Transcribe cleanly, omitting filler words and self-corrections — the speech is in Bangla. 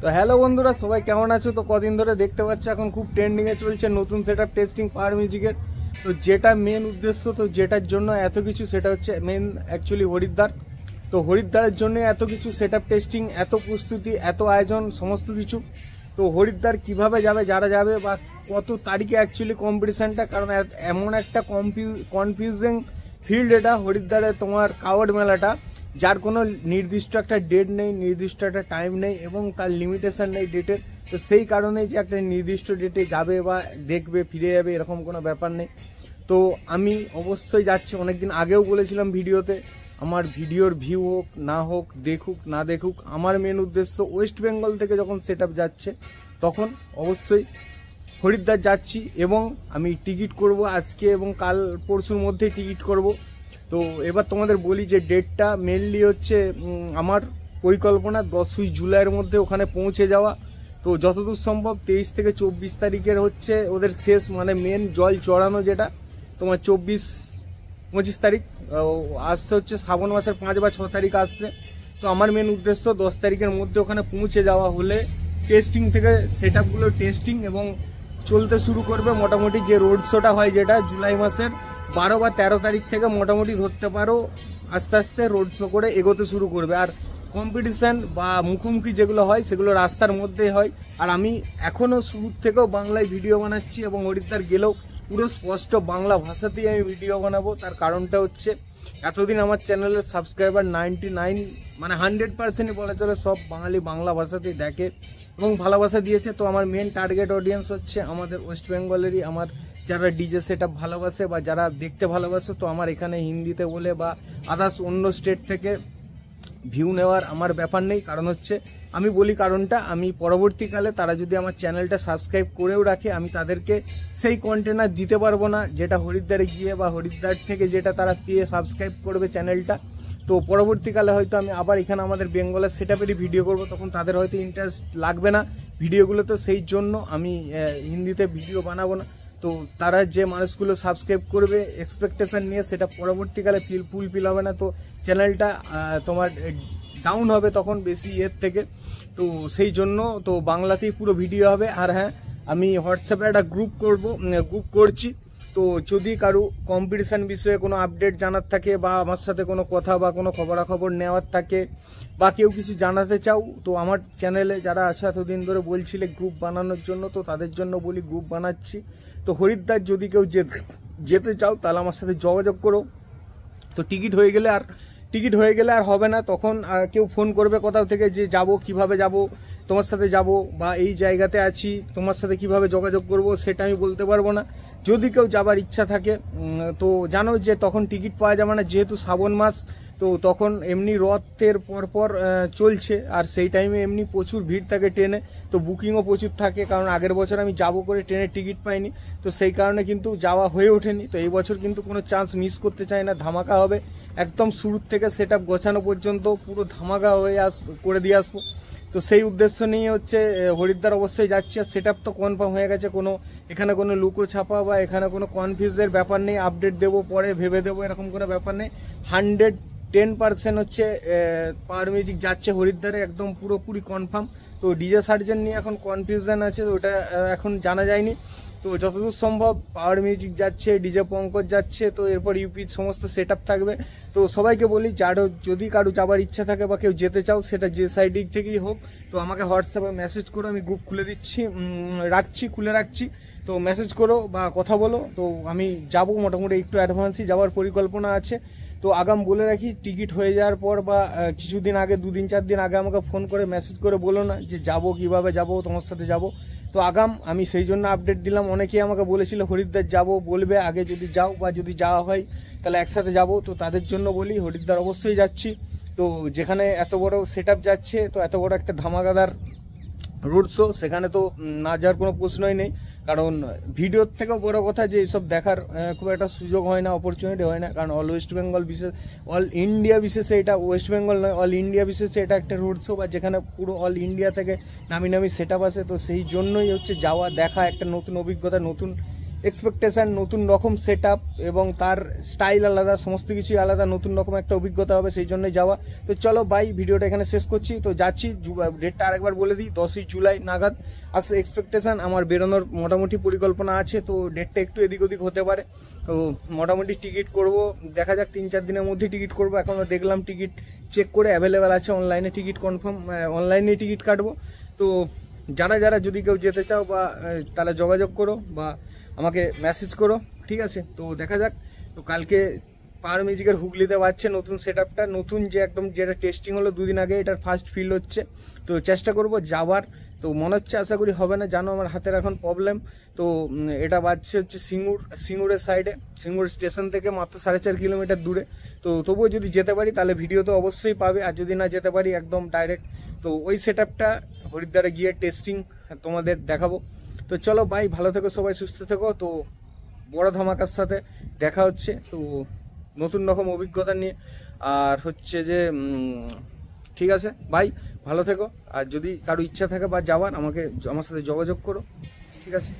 তো হ্যালো বন্ধুরা, সবাই কেমন আছো? তো কদিন ধরে দেখতে পাচ্ছ এখন খুব ট্রেন্ডিংয়ে চলছে নতুন সেটআপ টেস্টিং পাওয়ার মিউজিকের। তো যেটা মেন উদ্দেশ্য, তো যেটার জন্য এত কিছু, সেটা হচ্ছে মেন অ্যাকচুয়ালি হরিদ্বার। তো হরিদ্বারের জন্য এত কিছু সেটআপ টেস্টিং, এত প্রস্তুতি, এত আয়োজন, সমস্ত কিছু। তো হরিদ্বার কিভাবে যাবে, যারা যাবে, বা কত তারিখে অ্যাকচুয়ালি কম্পিটিশানটা, কারণ এমন একটা কনফিউজিং ফিল্ড এটা হরিদ্বারে তোমার কাওয়ার্ড মেলাটা, যার কোনো নির্দিষ্ট একটা ডেট নেই, নির্দিষ্ট একটা টাইম নেই, এবং তার লিমিটেশন নেই ডেটের। তো সেই কারণেই যে একটা নির্দিষ্ট ডেটে যাবে বা দেখবে ফিরে যাবে এরকম কোনো ব্যাপার নেই। তো আমি অবশ্যই যাচ্ছি, অনেকদিন আগেও বলেছিলাম ভিডিওতে, আমার ভিডিওর ভিউ হোক না হোক, দেখুক না দেখুক, আমার মেন উদ্দেশ্য ওয়েস্ট বেঙ্গল থেকে যখন সেটআপ যাচ্ছে তখন অবশ্যই হরিদ্বার যাচ্ছি, এবং আমি টিকিট করব আজকে এবং কাল পরশুর মধ্যেই টিকিট করব। তো এবার তোমাদের বলি যে ডেটটা মেনলি হচ্ছে আমার পরিকল্পনা 10ই জুলাইয়ের মধ্যে ওখানে পৌঁছে যাওয়া। তো যতদূর সম্ভব 23 থেকে 24 তারিখের হচ্ছে ওদের শেষ, মানে মেন জল চড়ানো, যেটা তোমার 24-25 তারিখ আসছে, হচ্ছে শ্রাবণ মাসের 5 বা 6 তারিখ আসছে। তো আমার মেন উদ্দেশ্য 10 তারিখের মধ্যে ওখানে পৌঁছে যাওয়া হলে টেস্টিং থেকে সেটআপগুলো টেস্টিং এবং চলতে শুরু করবে। মোটামুটি যে রোড শোটা হয়, যেটা জুলাই মাসের 12 বা 13 তারিখ থেকে মোটামুটি ধরতে পারো আস্তে আস্তে রোড শো করে এগোতে শুরু করবে। আর কম্পিটিশান বা মুখোমুখি যেগুলো হয় সেগুলো রাস্তার মধ্যেই হয়। আর আমি এখনও শুরুর থেকেও বাংলায় ভিডিও বানাচ্ছি, এবং হরিদ্বার গেলেও পুরো স্পষ্ট বাংলা ভাষাতেই আমি ভিডিও বানাবো। তার কারণটা হচ্ছে এতদিন আমার চ্যানেলের সাবস্ক্রাইবার 99 মানে 100%ই বলা চলে সব বাঙালি বাংলা ভাষাতেই দেখে এবং ভালোবাসা দিয়েছে। তো আমার মেন টার্গেট অডিয়েন্স হচ্ছে আমাদের ওয়েস্ট বেঙ্গলেরই, আমার যারা ডিজে সেটআপ ভালোবাসে বা যারা দেখতে ভালোবাসে। তো আমার এখানে হিন্দিতে বলে বা আদার্স অন্য স্টেট থেকে ভিউ নেওয়ার আমার ব্যাপার নেই। কারণ হচ্ছে আমি বলি কারণটা, আমি পরবর্তীকালে তারা যদি আমার চ্যানেলটা সাবস্ক্রাইব করেও রাখে, আমি তাদেরকে সেই কন্টেনার দিতে পারবো না যেটা হরিদ্বারে গিয়ে বা হরিদ্বার থেকে যেটা তারা পেয়ে সাবস্ক্রাইব করবে চ্যানেলটা। তো পরবর্তীকালে হয়তো আমি আবার এখানে আমাদের বেঙ্গলের সেটআপেরই ভিডিও করব, তখন তাদের হয়তো ইন্টারেস্ট লাগবে না ভিডিওগুলো। তো সেই জন্য আমি হিন্দিতে ভিডিও বানাবো না। তো তারা যে মানুষগুলো সাবস্ক্রাইব করবে এক্সপেকটেশন নিয়ে, সেটা পরবর্তীকালে ফুলফিল হবে না। তো চ্যানেলটা তোমার ডাউন হবে তখন বেশি এর থেকে। তো সেই জন্য তো বাংলাতেই পুরো ভিডিও হবে। আর হ্যাঁ, আমি হোয়াটসঅ্যাপে একটা গ্রুপ করছি। তো যদি কারো কম্পিটিশান বিষয়ে কোনো আপডেট জানার থাকে, বা আমার সাথে কোনো কথা বা কোনো খবরাখবর নেওয়ার থাকে, বা কেউ কিছু জানাতে চাও, তো আমার চ্যানেলে যারা আছে এতদিন ধরে বলছিলে গ্রুপ বানানোর জন্য, তো তাদের জন্য বলি গ্রুপ বানাচ্ছি। তো হরিদ্বার যদি কেউ যেতে চাও তাহলে আমার সাথে যোগাযোগ করো। তো টিকিট হয়ে গেলে আর হবে না, তখন কেউ ফোন করবে কোথাও থেকে যে যাব, কিভাবে যাব, তোমার সাথে যাব, বা এই জায়গাতে আছি, তোমার সাথে কিভাবে যোগাযোগ করব সেটা আমি বলতে পারবো না। যদি কেউ যাবার ইচ্ছা থাকে, তো জানো যে তখন টিকিট পাওয়া যাবে না, যেহেতু শ্রাবণ মাস। তো তখন এমনি রথের পরপর চলছে, আর সেই টাইমে এমনি প্রচুর ভিড় থাকে ট্রেনে। তো বুকিংও প্রচুর থাকে, কারণ আগের বছর আমি যাবো করে ট্রেনের টিকিট পাইনি, তো সেই কারণে কিন্তু যাওয়া হয়ে ওঠেনি। তো এই বছর কিন্তু কোনো চান্স মিস করতে চাই না, ধামাকা হবে একদম শুরুর থেকে সেটআপ গোছানো পর্যন্ত পুরো ধামাকা করে দিয়ে আসবো। তো সেই উদ্দেশ্য নিয়ে হচ্ছে হরিদ্বার অবশ্যই যাচ্ছি। আর সেটআপ তো কনফার্ম হয়ে গেছে, এখানে কোনো লুকো ছাপা বা এখানে কোনো কনফিউজের ব্যাপার নেই, আপডেট দেবো পরে ভেবে দেবো এরকম কোনো ব্যাপার নেই। 110% হচ্ছে পাওয়ার মিউজিক যাচ্ছে হরিদ্বারে, একদম পুরোপুরি কনফার্ম। তো ডিজে সার্জেন নিয়ে এখন কনফিউশন আছে, তো ওটা এখন জানা যায়নি। তো যতদূর সম্ভব পাওয়ার মিউজিক যাচ্ছে, ডিজে পঙ্কজ যাচ্ছে, তো এরপর ইউপির সমস্ত সেটআপ থাকবে। তো সবাইকে বলি, যদি কারো যাবার ইচ্ছা থাকে বা কেউ যেতে চাও, সেটা যে সাইড থেকেই হোক, তো আমাকে হোয়াটসঅ্যাপে মেসেজ করো, আমি গ্রুপ খুলে রাখছি। তো মেসেজ করো বা কথা বলো। তো আমি যাব, মোটামুটি একটু অ্যাডভান্সই যাওয়ার পরিকল্পনা আছে। তো আগাম বলে রাখি, টিকিট হয়ে যাওয়ার পর বা কিছুদিন আগে, 2-4 দিন আগে আমাকে ফোন করে মেসেজ করে বলো না যে যাবো, কিভাবে যাব, তোমার সাথে যাব। তো আগাম আমি সেই জন্য আপডেট দিলাম। অনেকেই আমাকে বলেছিল হরিদ্বার যাব, বলবে আগে যদি যাও, বা যদি যাওয়া হয় তাহলে একসাথে যাব। তো তাদের জন্য বলি হরিদ্বার অবশ্যই যাচ্ছি। তো যেখানে এত বড় সেটআপ যাচ্ছে, তো এত বড় একটা ধামাকাদার রোড শো, সেখানে তো না যাওয়ার কোনো প্রশ্নই নেই। কারণ ভিডিওর থেকেও বড় কথা যে এইসব দেখার খুব একটা সুযোগ হয় না, অপরচুনিটি হয় না। কারণ অল ইন্ডিয়া বিশেষে, এটা ওয়েস্ট বেঙ্গল নয়, অল ইন্ডিয়া বিশেষে এটা একটা রোড শো, বা যেখানে পুরো অল ইন্ডিয়া থেকে নামি সেটআপ আসে। তো সেই জন্যই হচ্ছে যাওয়া, দেখা, একটা নতুন অভিজ্ঞতা, নতুন এক্সপেকটেশন, নতুন রকম সেট আপ এবং তার স্টাইল আলাদা, সমস্ত কিছুই আলাদা, নতুন রকম একটা অভিজ্ঞতা হবে, সেই জন্যই যাওয়া। তো চলো ভাই, ভিডিওটা এখানে শেষ করছি। তো যাচ্ছি, ডেটটা আরেকবার বলে দিই, 10ই জুলাই নাগাদ আসলে এক্সপেকটেশন আমার বেরোনোর মোটামুটি পরিকল্পনা আছে। তো ডেটটা একটু এদিক ওদিক হতে পারে, তো মোটামুটি টিকিট করব, দেখা যাক 3-4 দিনের মধ্যে টিকিট করব। এখনও দেখলাম টিকিট চেক করে অ্যাভেলেবেল আছে অনলাইনে, টিকিট কনফার্ম, অনলাইনে টিকিট কাটবো। তো যারা যারা যদি কেউ যেতে চাও বা তারা যোগাযোগ করো বা আমাকে মেসেজ করো, ঠিক আছে? তো দেখা যাক। তো কালকে পাওয়ার মিউজিকের হুগলিতে বাজছে নতুন সেট আপটা, নতুন যে একদম যেটা টেস্টিং হলো 2 দিন আগে, এটার ফার্স্ট ফিল হচ্ছে। তো চেষ্টা করব যাওয়ার। তো মনে হচ্ছে আশা করি হবে না, জানো আমার হাতের এখন প্রবলেম। তো এটা বাজছে হচ্ছে সিঙ্গুরের সাইডে, সিঙ্গুর স্টেশন থেকে মাত্র 4.5 কিলোমিটার দূরে। তো তবুও যদি যেতে পারি তাহলে ভিডিও তো অবশ্যই পাবে, আর যদি না যেতে পারি একদম ডাইরেক্ট তো ওই সেট আপটা হরিদ্বারে গিয়ে টেস্টিং তোমাদের দেখাবো। তো চলো ভাই, ভালো থেকো সবাই, সুস্থ থেকো। তো বড় ধামাকার সাথে দেখা হচ্ছে, তো নতুন রকম অভিজ্ঞতা নিয়ে। আর হচ্ছে যে ঠিক আছে ভাই, ভালো থেকো। আর যদি কারো ইচ্ছা থাকে বা যাওয়ার, আমার সাথে যোগাযোগ করো, ঠিক আছে?